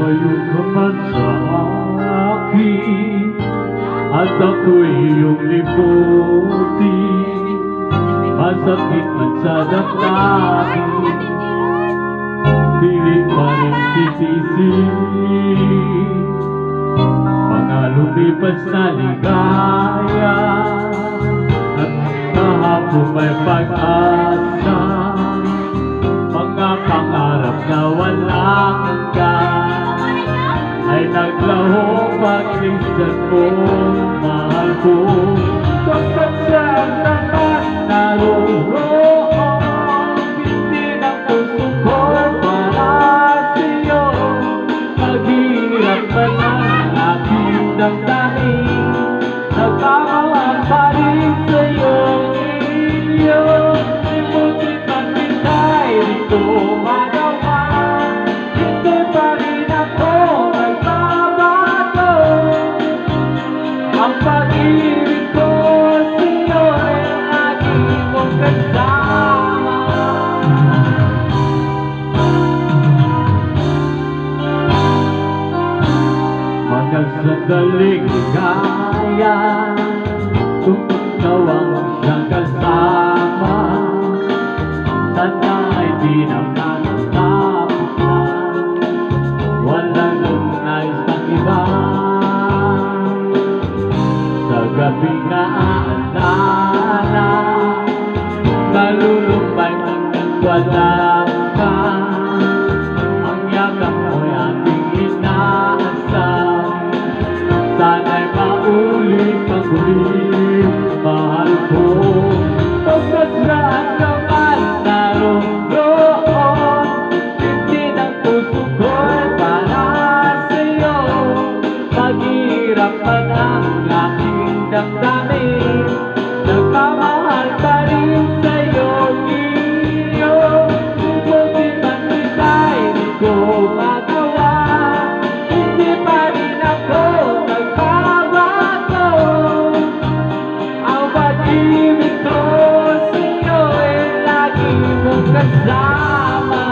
Lumayo ka man sa akin at ako'y iyong libuti. Masakit man sa damdamin, pilit pa rin titisip mga lumipas na ligaya. At kahapon may pag-asa, mga pangarap na walang hanggan ay naglaho pag-isan mo, mahal ko. Bakit saan naman naroon, hindi ng puso ko para sa'yo. Maghirap ba ng aking damdamin, nagmamahal pa rin sa'yo. Iyo, ibuti man kita'y di ko magawa, hindi pa rin ako nagbabago. Ang pag-ibig ko sa'yo ay lagi mong kasama. Mga sandaling ligaya, tumutawang siyang kasama. Sana ay di na matatapos na, wala nang nais ng iba. Sa gabi na aalala, malulumbay hanggang wala ka. Ang yakap mo'y ating inaasam, sana'y maulit ang huli, mahal ko. Pagkat saan ka man naroon, hindi ng puso ko'y para sa'yo. Maghirap man ang aking damdamin, nagmamahal pa rin sa'yo. Iyo, buti man kita'y di ko magawa, hindi pa rin ako nagbabago. Ang pag-ibig ko sa'yo ay lagi mong kasama.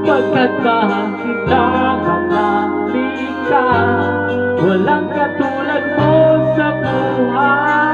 Pagkat mahal kita mga lika, walang katulad mo sa buhay.